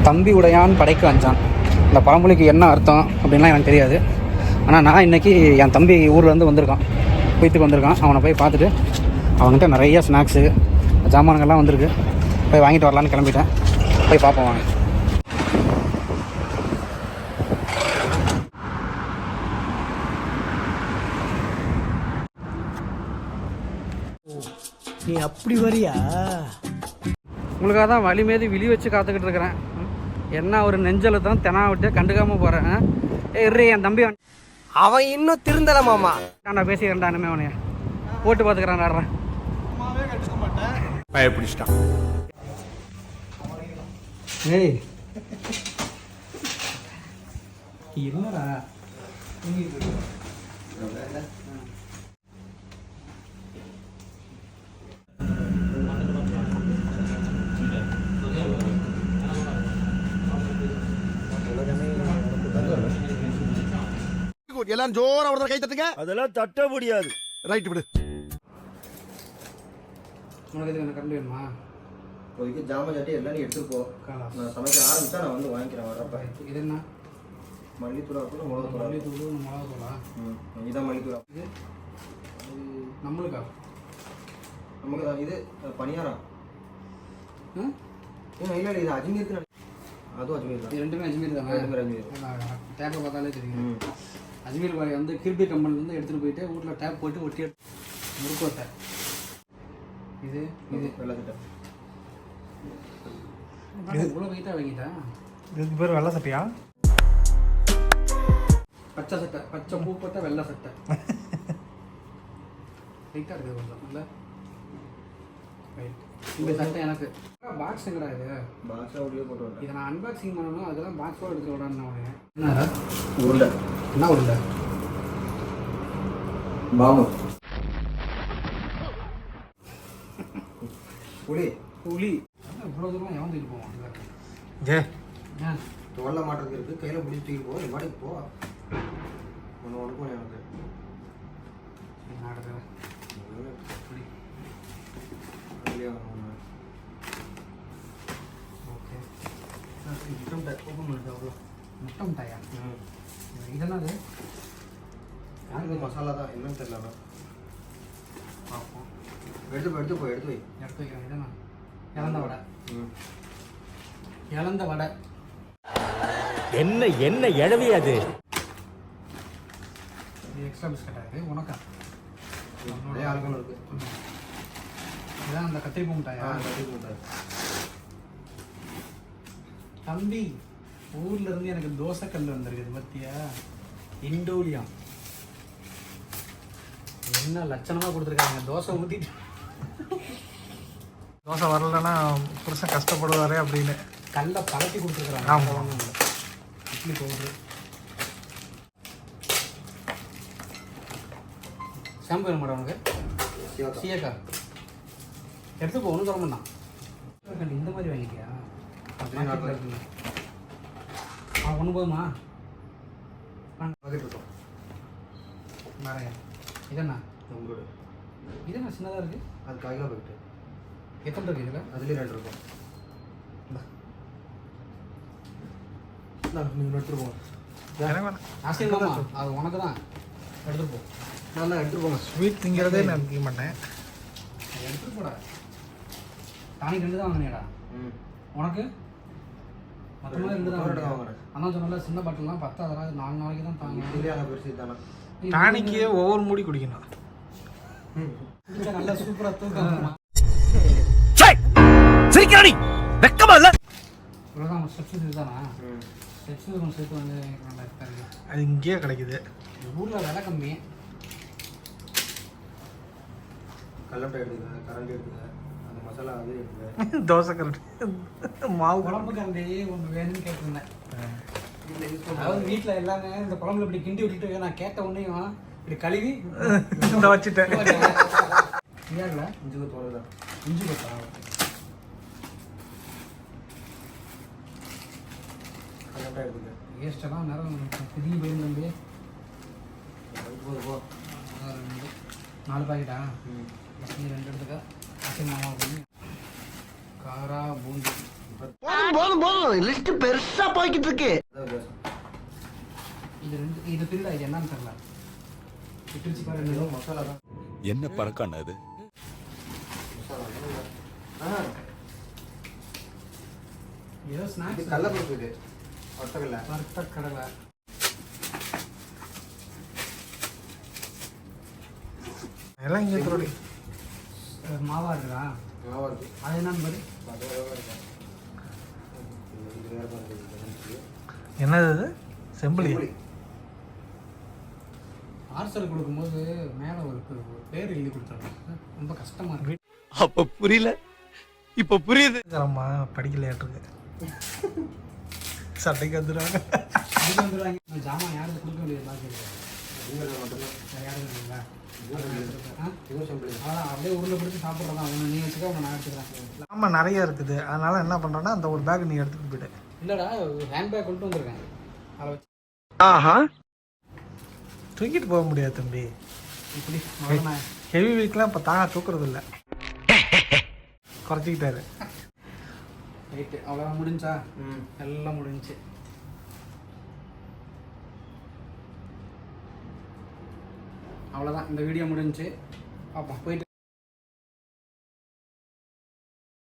தம்பி உடையான் படைக்கு அஞ்சான். இந்த பழமொழிக்கு என்ன அர்த்தம் அப்படின்லாம் எனக்கு தெரியாது. ஆனால் நான் இன்றைக்கி என் தம்பி ஊர்லேருந்து வந்திருக்கான், வீட்டுக்கு வந்திருக்கான். அவனை போய் பார்த்துட்டு அவன்கிட்ட நிறைய ஸ்நாக்ஸு ஜாமான்கள்லாம் வந்திருக்கு, போய் வாங்கிட்டு வரலான்னு கிளம்பிட்டேன். போய் பார்ப்போம் வாங்க. நீ அப்படி வரியா? உங்களுக்காக தான் வழி மீது விழி வச்சு காத்துக்கிட்டு இருக்கிறேன். என்ன ஒரு நெஞ்சலை தான் தெனா விட்டு கண்டுக்காமல் போகிறேன். என் தம்பி அவன் இன்னும் திருந்தல மாமா. நான் பேசிக்கிறேன்டா, இனிமே அவனைய போட்டு பார்த்துக்கிறான். ஆடுறேன் பயப்பிடிச்சிட்டான். ஏய் என்னடா எல்லாம் ஜோரா ஒரு கை தட்டுங்க. அதெல்லாம் தட்ட முடியாது. ரைட் விடு. உனக்கு இது கரண்ட் வேணுமா? இப்போதைக்கு ஜாமான் சட்டி எல்லாம் நீ எடுத்துட்டு போ. நான் சமைக்க ஆரம்பிச்சா நான் வந்து வாங்கிக்கிறேன் வரப்ப. இது என்ன? மல்லித்தூளா இருக்கணும், மிளகாத்தூளா? மல்லித்தூள், மிளகாத்தூளா? இதான் மல்லித்தூளா. இது நம்மளுக்கா? நமக்கு தான். இது பனியாரம். இல்லை இது அஜ்மீருக்கு. அதுவும் அஜ்மீர் தான். இது ரெண்டுமே அஜ்மீர் தானே? ரெண்டுமே அஜ்மீர். டேப்பை பார்த்தாலே தெரியும். அஜ்மீர் பாய் வந்து கிருபி கம்பெனிலேருந்து எடுத்துகிட்டு போயிட்டு வீட்டில் டேப் போட்டு ஒட்டி முறுக்கோட்டை. இது இது வெள்ளை சட்டை. இவ்வளோ வெயிட்டாக வாங்கிட்டேன். இதுக்கு பேர் வெள்ளை சட்டையா? பச்சை சட்டை, பச்சை பூ போட்ட வெள்ளை சட்டை. வெயிட்டாக இருக்குது கொஞ்சம் இல்லை. ரைட், இந்த சட்டை எனக்கு. பாக்ஸ் எங்கடா இது? பாக்ஸ் அப்படியே போட்டு வரேன். இதை நான் அன்பாக்சிங் பண்ணணும், அதெல்லாம் பாக்ஸோடு எடுத்து விடான்னு என்னடா உருண்டை. என்ன உருண்டை? பாம்பு. புளி. புளி. இவ்வளோ தூரம் எவன் தூக்கி போவான்? ஏ தோல்ல மாட்டுறதுக்கு இருக்குது, கையில் பிடிச்சி தூக்கி போ. இது மாட்டுக்கு போ. ஒன்று ஒன்று போன எனக்கு நடக்குது புளி. ஓகே, முட்டை மிட்டாய் ஓப்பன் பண்ணிட்டு அவ்வளோ. முட்டை மிட்டாயா? இதெல்லாம் அது யாருக்கு மசாலா தான் என்னன்னு தெரியல. பார்ப்போம். எடுத்து எடுத்து போய் எடுத்து வை. எடுத்து வைக்கிறேன். இதெல்லாம் இழந்த வடை. இழந்த வடை. என்ன என்ன எழவி அது? இது எக்ஸ்ட்ரா பிஸ்கட்டா? இது உனக்கா? நிறைய ஆளுகள் இருக்கு. இதான் அந்த கத்திரிப்பூ மிட்டாயா? தம்பி ஊர்ல இருந்து எனக்கு தோசை கல் வந்திருக்குது பத்தியா? இண்டோலியம். என்ன லட்சணமா கொடுத்துருக்காங்க. தோசை ஊற்றிட்டு தோசை வரலன்னா புருஷன் கஷ்டப்படுவாரே அப்படின்னு கல்ல பழட்டி கொடுத்துருக்குறாங்க. ஆமாம். இட்லி பவுட்ரு. ஷாம்பு வேணும் மேடம் உனக்கு? சீயக்கா எடுத்து போ, ஒன்றும் சொல்ல மாட்டான். இந்த மாதிரி வாங்கிட்டியா? ஒன்று போதுமா? நிறையா. இதெண்ணா உங்களோட இதெண்ணா சின்னதாக இருக்குது. அது காய்கா போயிட்டு எத்தனை இருக்குது இதில்? அதுலேயே 2 இருக்கும். நீங்கள் எடுத்துகிட்டு போங்க. ஆசையம்மா அது உனக்கு தான். எடுத்துகிட்டு போ. நான் எடுத்துகிட்டு போங்க. ஸ்வீட் திங்கிறதே நான் நினைக்க மாட்டேன். எடுத்துகிட்டு போடா. டானிக் 2 தான் வாங்கினேடா. உனக்கு மொத்தமாக 2 தான் வாங்கினேன். ஆனால் சொன்னால சின்ன பாட்டிலாம் 10 அதெல்லாம் 4 நாளைக்கு தான் தாங்க. இதுலேயே அங்கே பெருசு தானே. டானிக்கே ஒவ்வொரு மூடி குடிக்கணும். நல்லா சூப்பராக தூக்கம். சிரிக்கடி வெக்கமா இல்ல? இவ்வளோதான் ஸ்டெப்ஸ் இதுதானா? ஸ்டெப்ஸ் கொஞ்சம் சேர்த்து வந்து அது இங்கேயே கிடைக்குது. ஊரில் விலை கம்மி. கல்லட்டை எடுத்துக்க, கரண்டி எடுத்துக்க, அந்த மசாலா அது எடுத்துக்க. தோசை கரண்டி மாவு குழம்பு கரண்டி ஒன்று வேணும்னு கேட்டிருந்தேன். அதாவது வீட்டில் எல்லாமே இந்த குழம்புல இப்படி கிண்டி விட்டுட்டு நான் கேட்ட உடனேயும் இப்படி கழுவி இந்த வச்சுட்டேன். ஏன்ல இஞ்சி கொத்து வரதான். இஞ்சி கொத்தா? கல்லட்டை எடுத்துக்க. வேஸ்டெல்லாம் நேரம் புதிய பயிர் தம்பி. போ 4 பாக்கெட்டா? 2 எடுத்துக்க. அசை மாமா பண்ணி காரா பூந்தி போதும் போதும் போதும் லிஸ்ட் பெருசா போய்கிட்டு இருக்கு. இது தெரியல, இது என்னன்னு தெரியல. பிரிச்சு பாரு, என்ன மசாலா தான். என்ன பறக்கான அது? ஏதோ இது ஸ்நாக்ஸ். கடலைப்பருப்பு, இது ஒட்டக்கல்ல. வறுத்த கடலை. எல்லாம் இங்கே தோடி மாவா இருக்குதா? மாவா இருக்கு. அது என்னன்னு பாரு. பதவரவா இருக்கு. இது வேற பாருங்க, இது வந்து என்னது இது? செம்பிளி. செம்புளி. பார்சல் கொடுக்கும்போது மேலே ஒரு பேர் எழுதி கொடுத்துருக்காங்க. ரொம்ப கஷ்டமா இருக்கு. அப்ப புரியல, இப்ப புரியுது. அம்மா படிக்கலையாட்டிருக்கு. சட்டைக்கு வந்துடுவாங்க. இது வந்துடுவாங்க. இந்த ஜாமான் யாருக்கு கொடுக்க வேண்டியது பாக்கி இருக்கு. இவங்க மட்டும்தான். வேற யாரும் இல்லைங்களா? இதுவும் செம்புளி. அதான் அப்படியே உருளை பிடிச்சி சாப்பிட்றதா. ஒன்று நீ வச்சுக்க, ஒன்று நான் எடுத்துக்கிறேன். ஆமாம் நிறைய இருக்குது. அதனால என்ன பண்ணுறேன்னா அந்த ஒரு பேக் நீ எடுத்துகிட்டு போயிடு. இல்லைடா, ஹேண்ட் பேக் கொண்டு வந்திருக்கேன். அதை வச்சு ஆஹா தூக்கிட்டு போக முடியாது தம்பி. இப்படி முதல்ல ஹெவி வெயிட்லாம் இப்போ தாங்க தூக்குறது இல்லை. குறைச்சிக்கிட்டாரு. ரைட்டு, அவ்வளோதான். முடிஞ்சா? ம். எல்லாம் முடிஞ்சுச்சு. அவ்வளோதான், இந்த வீடியோ முடிஞ்சுச்சு. பார்ப்போம், போயிட்டு